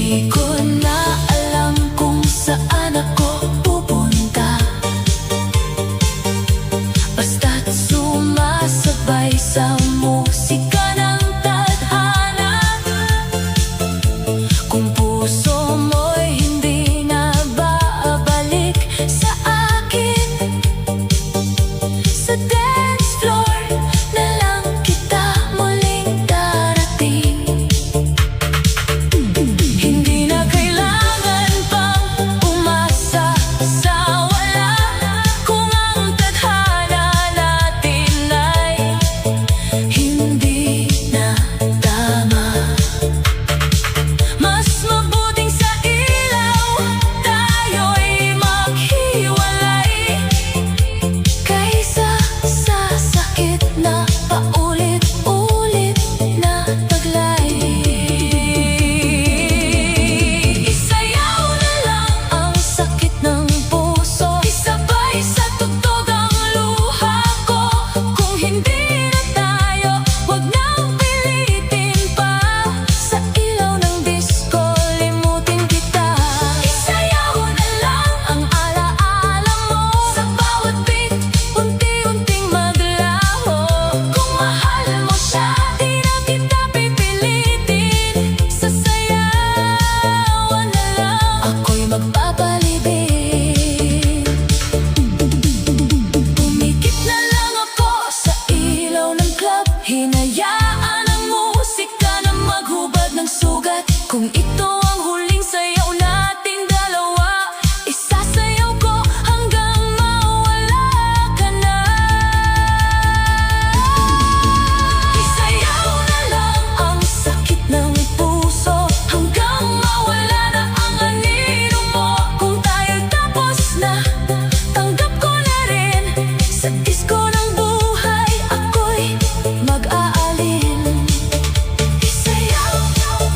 Di ko na alam kung saan ako pupunta, basta't sumasabay sa musika ng tadhana. Kung puso mo'y hindi na babalik sa akin, sa dance floor na lang kita muling darating. Hindi na kailangan pang umasa sa wala, kung ang tadhana natin ay hindi na tama. Mas mabuting sa ilaw tayo'y maghiwalay, kaysa sa sakit na paulit-ulit na taglay. Isayaw na lang ang sakit ng puso, isabay sa tugtog ang luha ko. Kung hindi na tayo, huwag nang pilitin pa. Sa ilaw ng disco, limutin kita. Isayaw na lang ang alaala mo, sa bawat beat, unti-unting maglaho. Kung mahal mo siya, di na kita pipilitin. Sasayawan na lang, ako'y magpapalibing. Pumikit na lang ako sa ilaw ng club, hinayaan ang musika na maghubad ng sugat. Kung ito ang huling sayaw nating dalawa, isasayaw ko hanggang mawala ka na. Isayaw na lang ang sakit ng puso, hanggang mawala na ang anino mo. Kung tayo'y tapos na, tanggap ko na rin. Sa disco ng buhay, ako'y mag-aalin. Isayaw, isayaw na lang.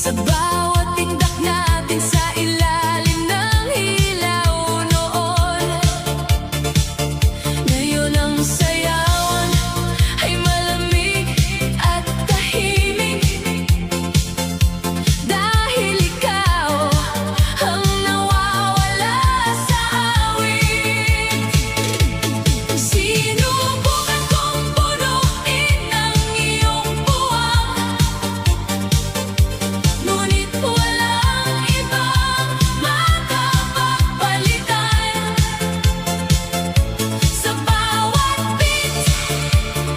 Sa bawat tindak natin sa ilalim ng ilaw noon, ngayon ang sayawan ay malamig at tahimik. Dahil ikaw ang nawawala sa awit. Sinubukan kong punuin ang iyong puwang, ngunit walang ibang makapagpalitan. Sa bawat beat,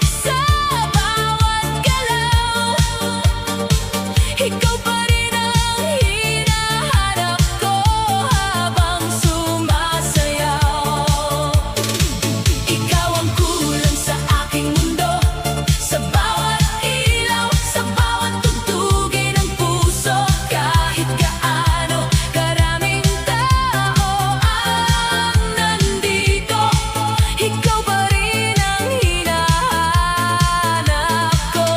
sa bawat galaw, ikaw pa rin ang hinahanap ko habang sumasayaw. Ikaw ang kulang sa aking mundo, sa bawat ilaw, sa bawat tugtugin ng puso. Kahit gaano karaming tao ang nandito, ikaw pa rin ang hinahanap ko.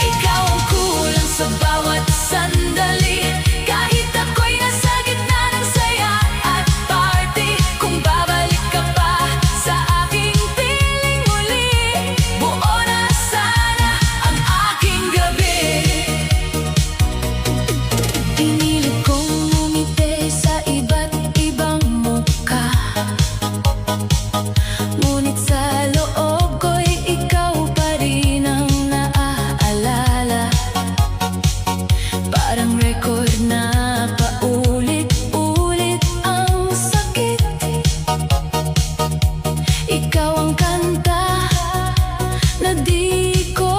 Ikaw ang kulang sa bawat sandali, kahit ako'y nasa gitna ng saya at party. Kung babalik ka pa sa aking piling muli, buo na sana ang aking gabi. Pinilit kong ngumiti sa iba't ibang mukha, ngunit sa loob ko'y ikaw pa rin ang naaalala. Parang record na paulit-ulit ang sakit. Ikaw ang kanta na di ko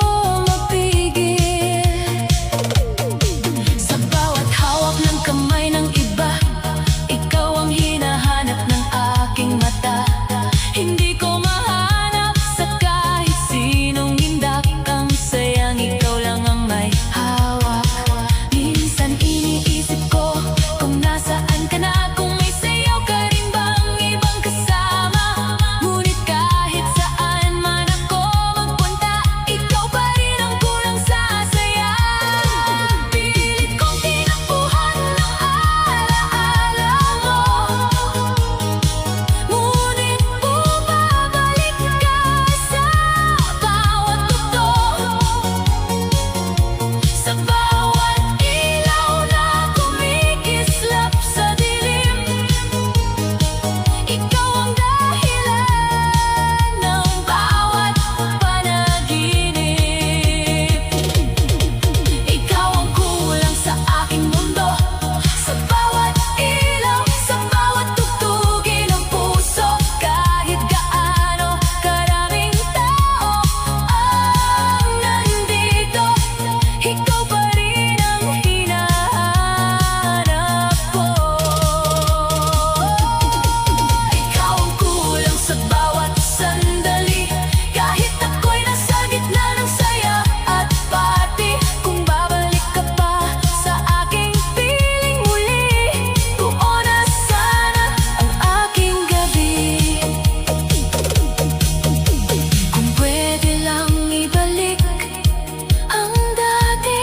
mapigil. Sa bawat hawak ng kamay ng iba, ikaw ang hinahanap ng aking mata. Hindi ko mahanap sa kahit sinong hindak ang sayang ikaw lang ang may hawak. Minsan iniisip ko kung nasaan ka na, kung may sayaw ka rin bang ibang kasama. Ngunit kahit saan man ako magpunta, ikaw pa rin ang kulang sa saya. Pilit kong tinapuhan ng alaala mo, ngunit bumabalik ka sa bawat tugtog. Sa bawat ilaw na kumikislap sa dilim, ikaw ang dahilan ng bawat panaginip. Ikaw ang kulang sa aking mundo, sa bawat ilaw, sa bawat tugtugin ng puso. Kahit gaano karaming tao ang nandito, ikaw pa rin ang hinahanap ko. Ikaw ang kulang sa bawat sandali, kahit ako'y nasa gitna ng saya at party. Kung babalik ka pa sa aking piling muli, buo na sana ang aking gabi. Kung pwede lang ibalik ang dati,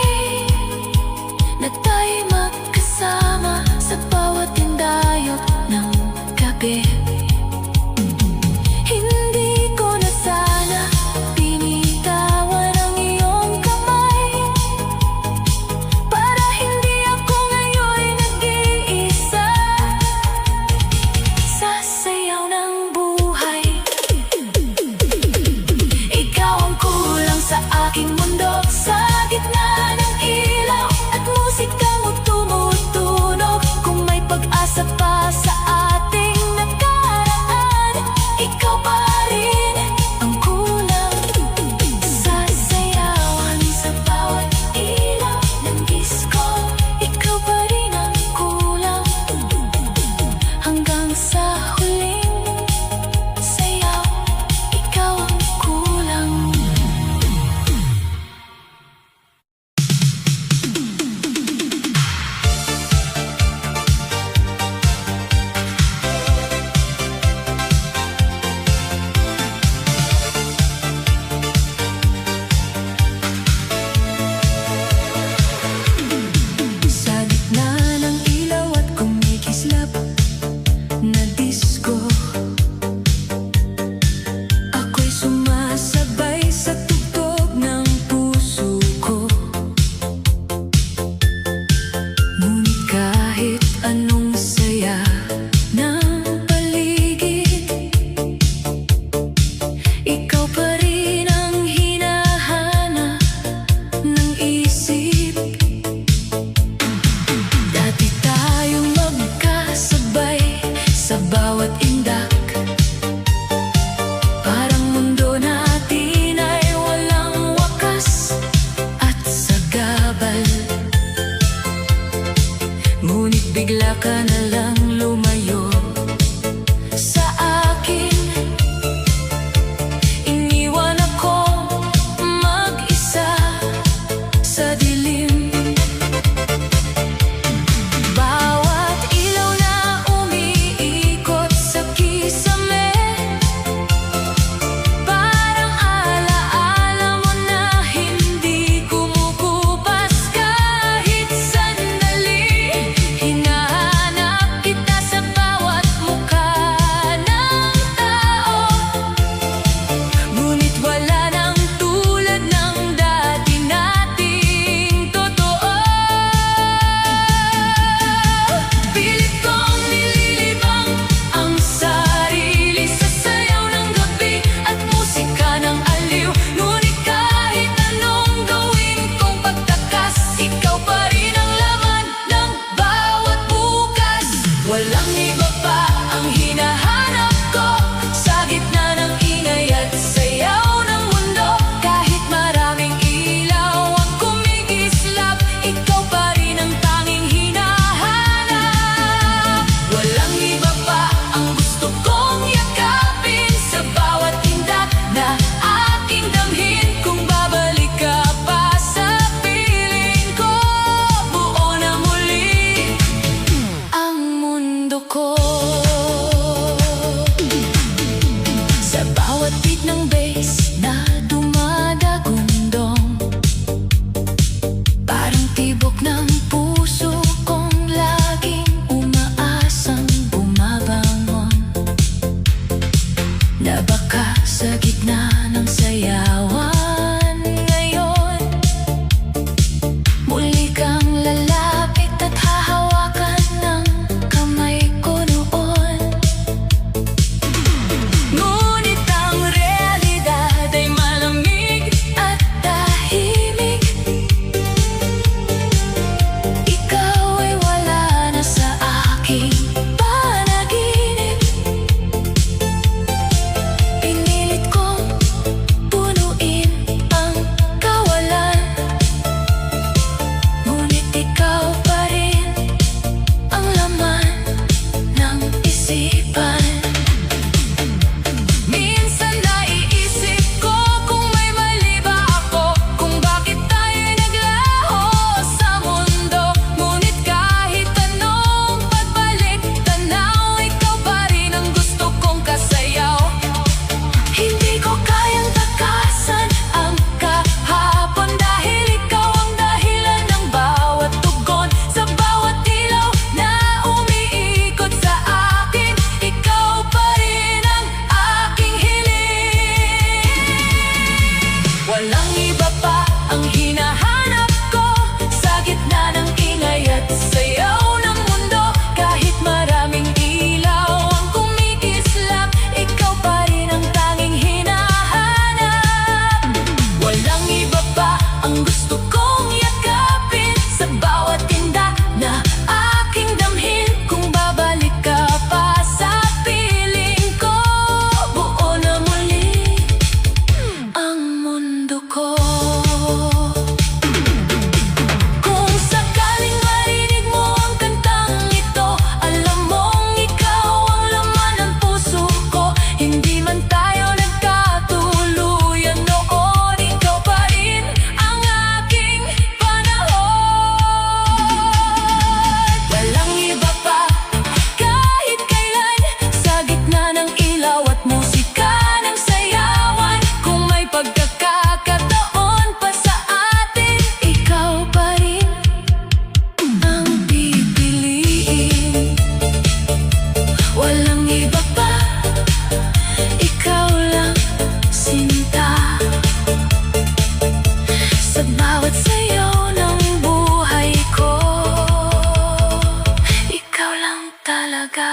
na tayo'y magkasama sa bawat tindayog ng gabi. Hindi ko na sana binitawan ang iyong kamay, para hindi ako ngayon'y nag-iisa sa sayaw ng buhay. Ikaw ang kulang sa aking mundo, sa gitna ng ilaw at musikang tumutunog. Kung may pag-asa pa sa ating nakaraan, ikaw pa rin ang kulang sa sayawan. Sa bawat ilaw ng disco, ikaw pa rin ang kulang hanggang sa bigla ka na lang lumayo sa akin. Iniwan ako mag-isa sa dilim. Bawat ilaw na umiikot sa kisame, parang alaala mo na hindi kumukupas kahit sandali. Hinahanap kita sa bawat mukha ng tao, ngunit wala nang tulad ng dati nating totoo. Pilit kong nililibang ang sarili sa sayaw ng gabi at musika ng aliw. Ngunit kahit anong gawin kong pagtakas, ikaw pa rin ang laman ng bawat bukas. Walang iba pa ang hinahanap ko sa gitna ng ingay at sayaw ng mundo. Kahit maraming ilaw ang kumikislap, ikaw pa rin ang tanging hinahanap. Walang iba pa ang gusto kong yakapin sa bawat tindak na aking damhin. Kung babalik ka pa sa piling ko, buo na muli ang mundo ko. Sa bawat beat ng bass na dumadagundong, parang tibok ng puso kong laging umaasang bumabangon, na baka sa gitna ng sayawan ngayon muli kang lalapit at hahawakan ng kamay ko noon. Ngunit ang realidad ay malamig at tahimik. Ikaw ay wala na sa aking panaginip. Pinilit kong punuin ang kawalan, ngunit ikaw pa rin ang laman ng isipan. Minsan naiisip ko kung may mali ba ako, kung bakit tayo'y naglaho sa mundo. Ngunit kahit anong pagbalik tanaw, ikaw pa rin ang gusto kong kasayaw. Hindi ko kayang takasan ang kahapon, dahil ikaw ang dahilan ng bawat tugon. Sa bawat ilaw na umiikot sa akin, ikaw pa rin ang aking hiling. Walang iba pa ang hinahanap ko sa gitna ng ingay at sayaw ng mundo. Kahit maraming ilaw ang kumikislap, ikaw pa rin ang tanging hinahanap. Walang iba pa ang gusto kong yakapin sa bawat tinda na aking damhin. Kung babalik ka pa sa piling ko, buo na muli ang mundo ko. Kung sakaling marinig mo ang kantang ito, alam mong ikaw ang laman ng puso ko. Hindi man tayo nagkatuluyan noon, ikaw pa rin ang aking panahon. Walang iba pa kahit kailan sa gitna ng ilaw at musika ng sayawan. Kung may pagkakataon pa sa atin, ikaw pa rin ang pipiliin. Walang iba pa, ikaw lang sinta. Sa bawat sayaw ng buhay ko, ikaw lang talaga.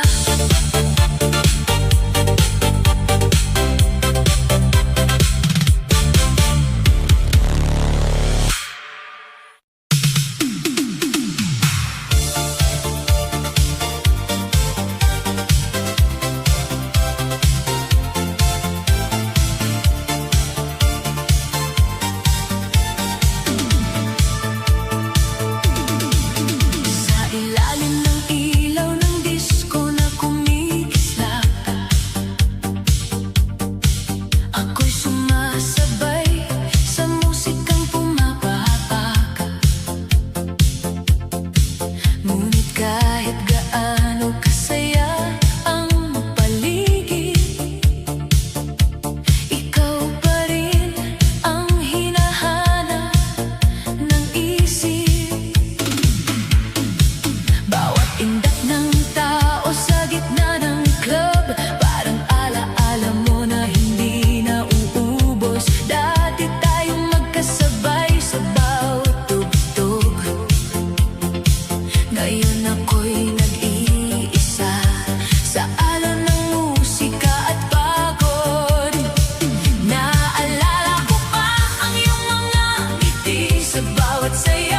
bawat saya